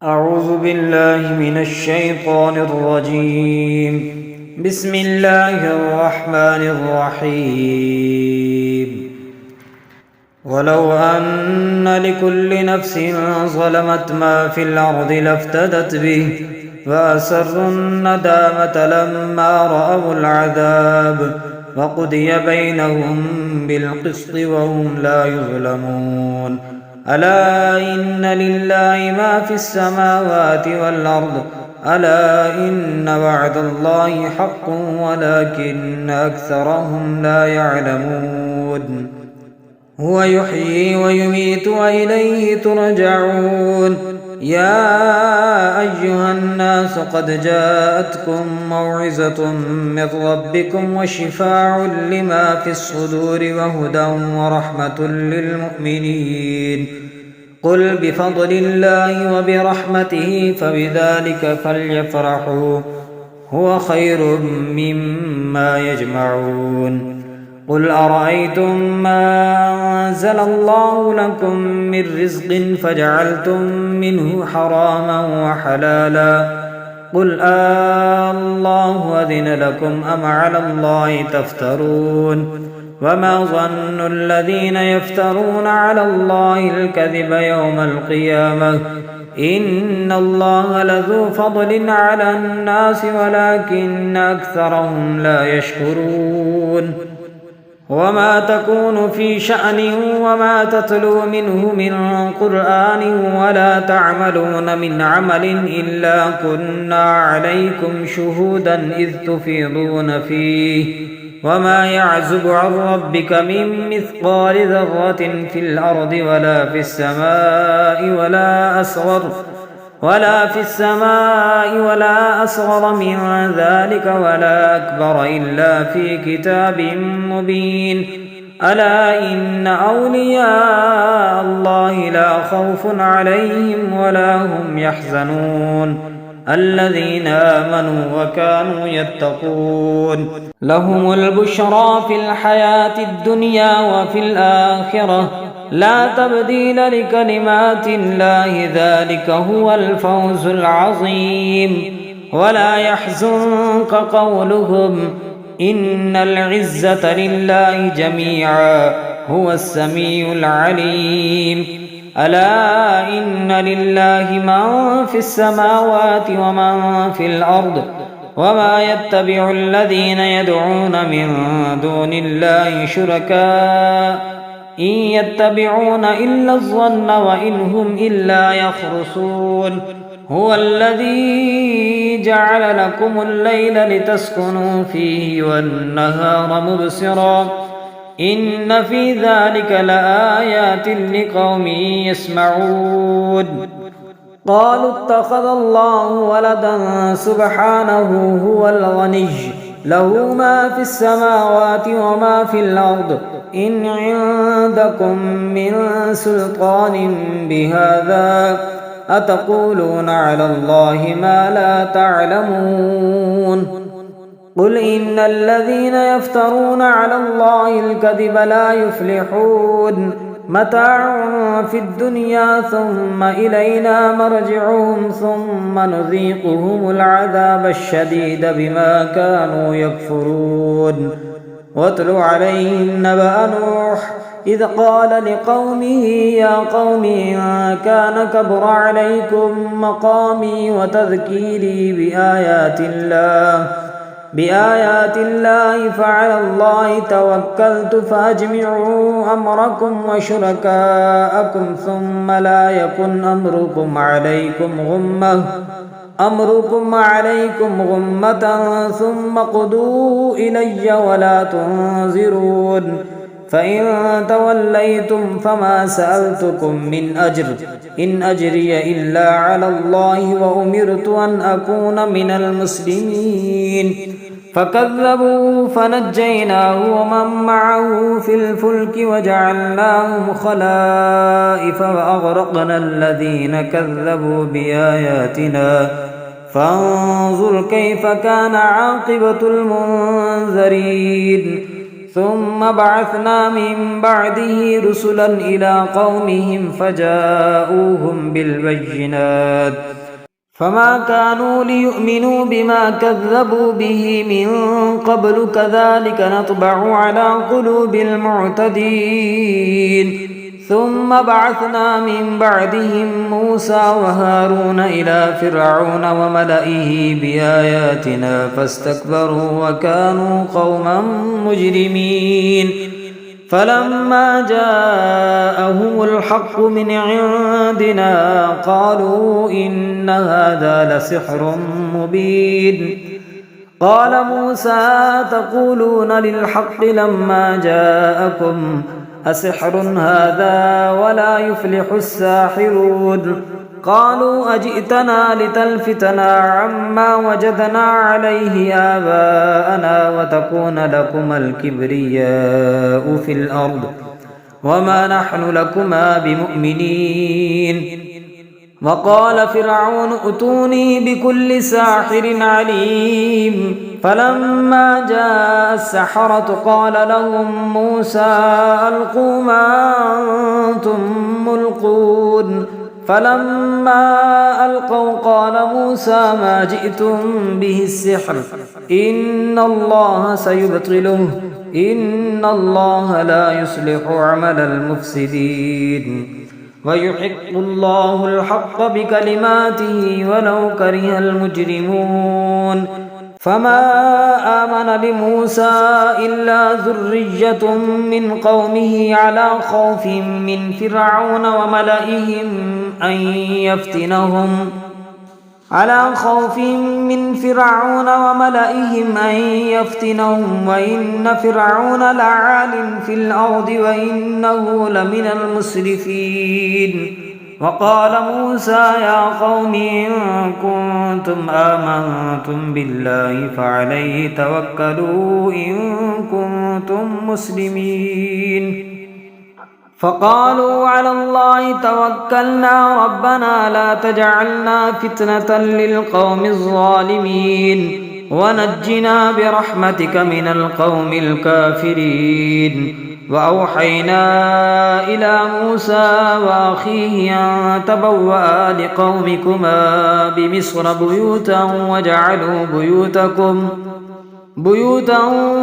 أعوذ بالله من الشيطان الرجيم. بسم الله الرحمن الرحيم. ولو أن لكل نفس ظلمت ما في الأرض لافتدت به فأسروا الندامة لما رأوا العذاب وقضي بينهم بالقسط وهم لا يظلمون. ألا إن لله ما في السماوات والأرض ألا إن وعد الله حق ولكن أكثرهم لا يعلمون. هو يحيي ويميت وإليه ترجعون. يا أيها الناس قد جاءتكم موعظة من ربكم وشفاع لما في الصدور وهدى ورحمة للمؤمنين. قل بفضل الله وبرحمته فبذلك فليفرحوا هو خير مما يجمعون. قل أرأيتم ما أنزل الله لكم من رزق فجعلتم منه حراما وحلالا قل الله أذن لكم أم على الله تفترون. وما ظن الذين يفترون على الله الكذب يوم القيامة إن الله لذو فضل على الناس ولكن أكثرهم لا يشكرون. وما تكون في شأن وما تتلو منه من قرآن ولا تعملون من عمل إلا كنا عليكم شهودا إذ تفيضون فيه وما يعزب عن ربك من مثقال ذرة في الأرض ولا في السماء ولا أصغر من ذلك ولا أكبر إلا في كتاب مبين. ألا إن أولياء الله لا خوف عليهم ولا هم يحزنون الذين آمنوا وكانوا يتقون. لهم البشرى في الحياة الدنيا وفي الآخرة لا تبديل لكلمات الله ذلك هو الفوز العظيم. ولا يحزنك قولهم إن العزة لله جميعا هو السميع العليم. ألا إن لله من في السماوات ومن في الأرض وما يتبع الذين يدعون من دون الله شركاء إن يتبعون إلا الظن وإن هم إلا يخرصون. هو الذي جعل لكم الليل لتسكنوا فيه والنهار مبصرا إن في ذلك لآيات لقوم يسمعون. قالوا اتخذ الله ولدا سبحانه هو الغني له ما في السماوات وما في الأرض إن عندكم من سلطان بهذا أتقولون على الله ما لا تعلمون. قل إن الذين يفترون على الله الكذب لا يفلحون. متاع في الدنيا ثم إلينا مرجعهم ثم نذيقهم العذاب الشديد بما كانوا يكفرون. واتل عليهم نبأ نوح إذ قال لقومه يا قوم إن كان كبر عليكم مقامي وتذكيري بآيات الله فعلى الله توكلت فأجمعوا أمركم وشركاءكم ثم لا يكن أمركم عليكم غمة ثم قضوا إلي ولا تنظرون. فإن توليتم فما سألتكم من أجر إن أجري إلا على الله وأمرت أن أكون من المسلمين. فكذبوا فنجيناه ومن معه في الفلك وجعلناهم خلائف وأغرقنا الذين كذبوا بآياتنا فانظر كيف كان عاقبة المنذرين. ثم بعثنا من بعده رسلا إلى قومهم فجاءوهم بالبينات فما كانوا ليؤمنوا بما كذبوا به من قبل كذلك نطبع على قلوب المعتدين ثم بعثنا من بعدهم موسى وهارون إلى فرعون وملئه بآياتنا فاستكبروا وكانوا قوما مجرمين فلما جاءهم الحق من عندنا قالوا إن هذا لسحر مبين قال موسى تقولون للحق لما جاءكم أسحر هذا ولا يفلح الساحرون قالوا أجئتنا لتلفتنا عما وجدنا عليه آباءنا وتكون لكما الكبرياء في الأرض وما نحن لكما بمؤمنين وقال فرعون ائتوني بكل ساحر عليم فلما جاء السحرة قال لهم موسى ألقوا ما أنتم ملقون فلما ألقوا قال موسى ما جئتم به السحر إن الله سيبطله إن الله لا يصلح عمل المفسدين ويحق الله الحق بكلماته ولو كره المجرمون فما آمن لموسى إلا ذرية من قومه على خوف من فرعون وملئهم أن يفتنهم وإن فرعون لعال في الأرض وإنه لمن المسرفين وقال موسى يا قوم إن كنتم آمنتم بالله فعليه توكلوا إن كنتم مسلمين فقالوا على الله توكلنا ربنا لا تجعلنا فتنة للقوم الظالمين ونجنا برحمتك من القوم الكافرين وأوحينا إلى موسى وأخيه أن تبوأ لقومكما بمصر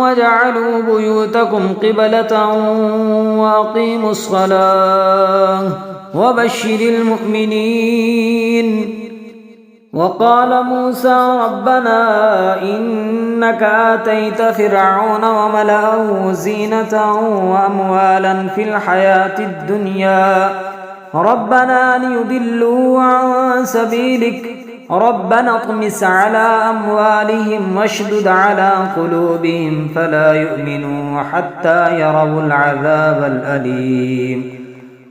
وجعلوا بيوتكم قبلة وأقيموا الصلاة وبشر المؤمنين وقال موسى ربنا إنك آتيت فرعون وملأه زينة وأموالا في الحياة الدنيا ربنا ليضلوا عن سبيلك ربنا اطمس على أموالهم واشدد على قلوبهم فلا يؤمنوا حتى يروا العذاب الأليم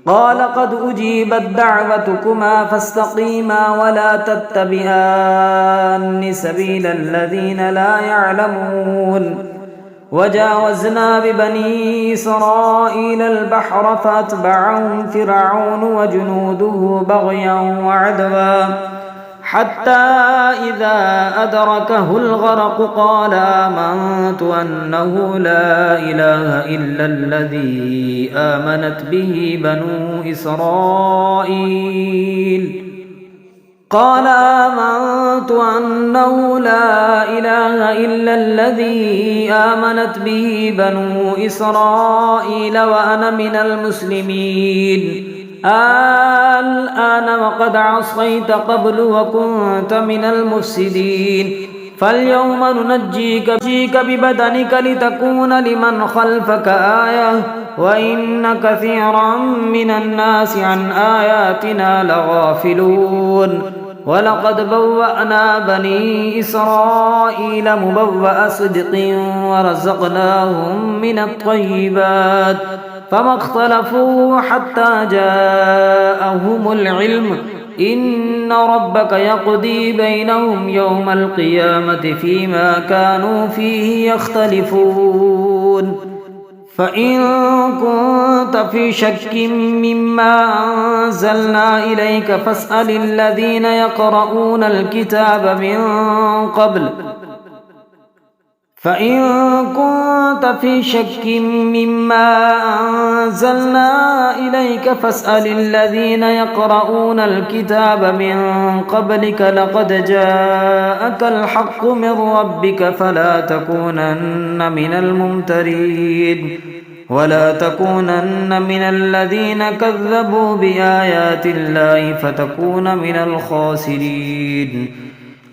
قال قد أجيبت دعوتكما فاستقيما ولا تتبعان سبيل الذين لا يعلمون وجاوزنا ببني إسرائيل البحر فأتبعهم فرعون وجنوده بغيا وعدوا حتى إذا أدركه الغرق قال آمنت أنه لا إله إلا الذي آمنت به بنو إسرائيل وأنا من المسلمين الآن وقد عصيت قبل وكنت من المفسدين فاليوم ننجيك ببدنك لتكون لمن خلفك آية وإن كثيرا من الناس عن آياتنا لغافلون ولقد بوأنا بني إسرائيل مبوأ صدق ورزقناهم من الطيبات فما اختلفوا حتى جاءهم العلم إن ربك يقضي بينهم يوم القيامة فيما كانوا فيه يختلفون فإن كنت في شك مما أنزلنا إليك فاسأل الذين يقرؤون الكتاب من قبل فإن كنت في شك مما أنزلنا إليك فاسأل الذين يقرؤون الكتاب من قبلك لقد جاءك الحق من ربك فلا تكونن من الممترين ولا تكونن من الذين كذبوا بآيات الله فتكون من الخاسرين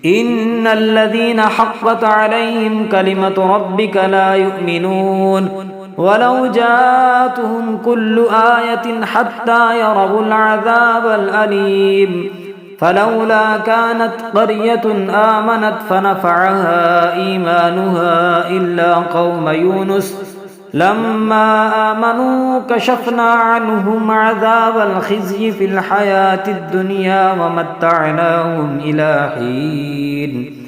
إن الذين حقت عليهم كلمة ربك لا يؤمنون ولو جاءتهم كل آية حتى يروا العذاب الأليم فلولا كانت قرية آمنت فنفعها إيمانها إلا قوم يونس لما آمنوا كشفنا عنهم عذاب الخزي في الحياة الدنيا ومتعناهم إلى حين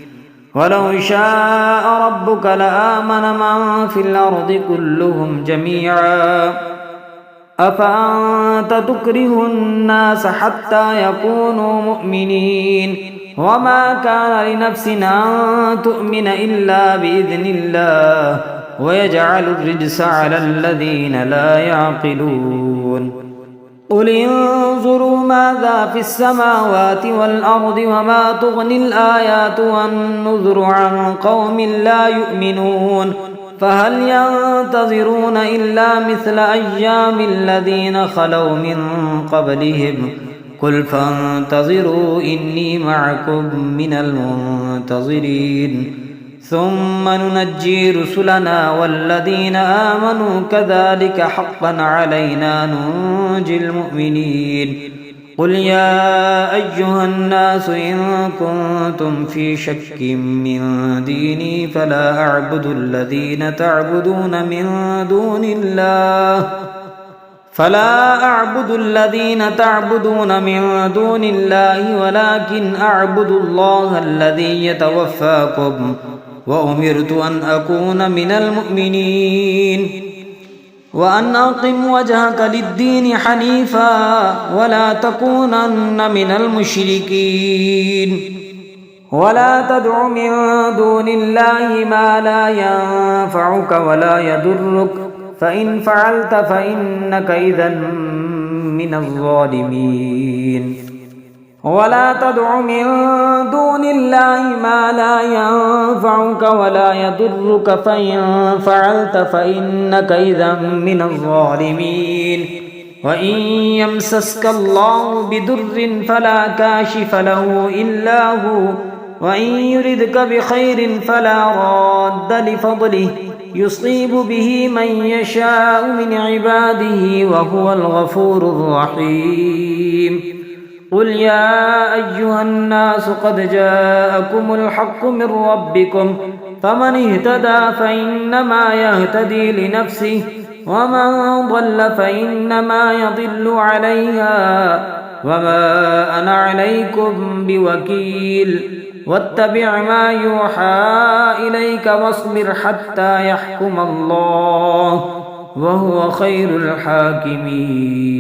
ولو شاء ربك لآمن من في الأرض كلهم جميعا أفأنت تكره الناس حتى يكونوا مؤمنين وما كان لنفس أن تؤمن إلا بإذن الله ويجعل الرجس على الذين لا يعقلون قل انظروا ماذا في السماوات والأرض وما تغني الآيات والنذر عن قوم لا يؤمنون فهل ينتظرون إلا مثل أيام الذين خلوا من قبلهم قل فانتظروا إني معكم من المنتظرين ثم ننجي رسلنا والذين آمنوا كذلك حقا علينا ننجي المؤمنين قل يا أيها الناس إن كنتم في شك من ديني فلا أعبد الذين تعبدون من دون الله ولكن أعبد الله الذي يتوفاكم وأمرت أن أكون من المؤمنين وأن أقم وجهك للدين حنيفا ولا تكونن من المشركين ولا تدع من دون الله ما لا ينفعك ولا يضرك فإن فعلت فإنك إذا من الظالمين ولا تدع من دون الله ما لا ينفعك ولا يضرك فإن فعلت فإنك إذا من الظالمين وإن يمسسك الله بضر فلا كاشف له إلا هو وإن يردك بخير فلا راد لفضله يصيب به من يشاء من عباده وهو الغفور الرحيم قل يا أيها الناس قد جاءكم الحق من ربكم فمن اهتدى فإنما يهتدي لنفسه ومن ضل فإنما يضل عليها وما أنا عليكم بوكيل واتبع ما يوحى إليك واصبر حتى يحكم الله وهو خير الحاكمين